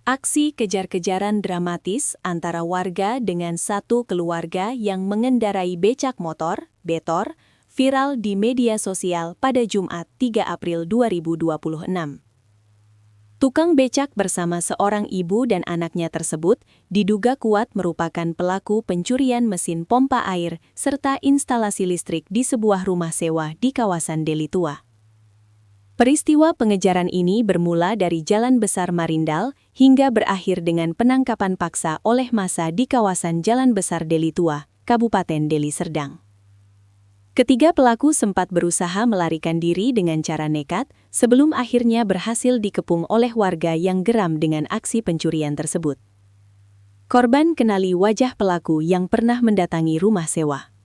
Aksi kejar-kejaran dramatis antara warga dengan satu keluarga yang mengendarai becak motor, Betor, viral di media sosial pada Jumat 3 April 2026. Tukang becak bersama seorang ibu dan anaknya tersebut diduga kuat merupakan pelaku pencurian mesin pompa air serta instalasi listrik di sebuah rumah sewa di kawasan Deli Tua. Peristiwa pengejaran ini bermula dari Jalan Besar Marindal hingga berakhir dengan penangkapan paksa oleh massa di kawasan Jalan Besar Deli Tua, Kabupaten Deli Serdang. Ketiga pelaku sempat berusaha melarikan diri dengan cara nekat sebelum akhirnya berhasil dikepung oleh warga yang geram dengan aksi pencurian tersebut. Korban kenali wajah pelaku yang pernah mendatangi rumah sewa.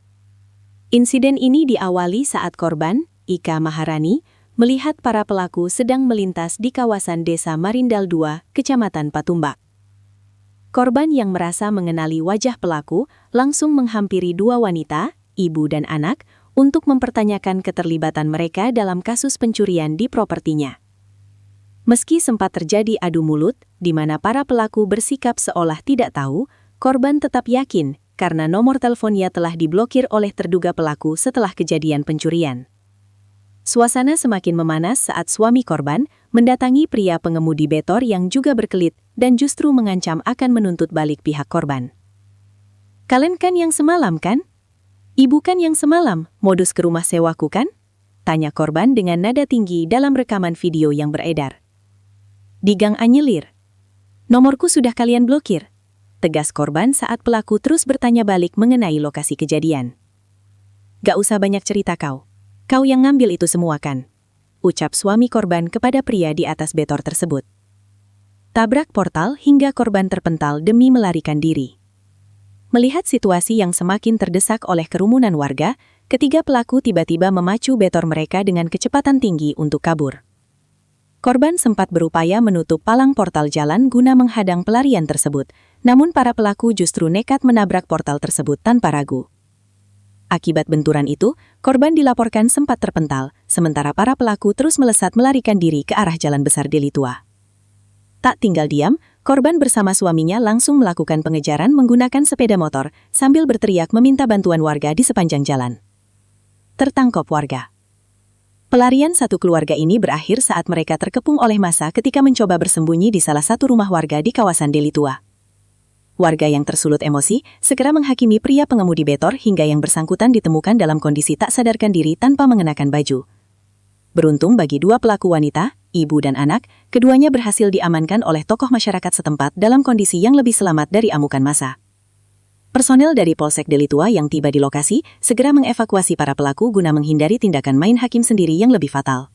Insiden ini diawali saat korban, Ika Maharani, melihat para pelaku sedang melintas di kawasan Desa Marindal 2, Kecamatan Patumbak. Korban yang merasa mengenali wajah pelaku langsung menghampiri dua wanita, ibu dan anak, untuk mempertanyakan keterlibatan mereka dalam kasus pencurian di propertinya. Meski sempat terjadi adu mulut, di mana para pelaku bersikap seolah tidak tahu, korban tetap yakin karena nomor teleponnya telah diblokir oleh terduga pelaku setelah kejadian pencurian. Suasana semakin memanas saat suami korban mendatangi pria pengemudi Betor yang juga berkelit dan justru mengancam akan menuntut balik pihak korban. "Kalian kan yang semalam kan? Ibu kan yang semalam modus ke rumah sewaku kan?" tanya korban dengan nada tinggi dalam rekaman video yang beredar. "Di Gang Anyelir. Nomorku sudah kalian blokir," tegas korban saat pelaku terus bertanya balik mengenai lokasi kejadian. "Gak usah banyak cerita kau. Kau yang ngambil itu semua kan?" ucap suami korban kepada pria di atas Betor tersebut. Tabrak portal hingga korban terpental demi melarikan diri. Melihat situasi yang semakin terdesak oleh kerumunan warga, ketiga pelaku tiba-tiba memacu Betor mereka dengan kecepatan tinggi untuk kabur. Korban sempat berupaya menutup palang portal jalan guna menghadang pelarian tersebut, namun para pelaku justru nekat menabrak portal tersebut tanpa ragu. Akibat benturan itu, korban dilaporkan sempat terpental, sementara para pelaku terus melesat melarikan diri ke arah Jalan Besar Deli Tua. Tak tinggal diam, korban bersama suaminya langsung melakukan pengejaran menggunakan sepeda motor sambil berteriak meminta bantuan warga di sepanjang jalan. Tertangkap warga. Pelarian satu keluarga ini berakhir saat mereka terkepung oleh massa ketika mencoba bersembunyi di salah satu rumah warga di kawasan Deli Tua. Warga yang tersulut emosi segera menghakimi pria pengemudi Betor hingga yang bersangkutan ditemukan dalam kondisi tak sadarkan diri tanpa mengenakan baju. Beruntung bagi dua pelaku wanita, ibu dan anak, keduanya berhasil diamankan oleh tokoh masyarakat setempat dalam kondisi yang lebih selamat dari amukan massa. Personel dari Polsek Deli Tua yang tiba di lokasi segera mengevakuasi para pelaku guna menghindari tindakan main hakim sendiri yang lebih fatal.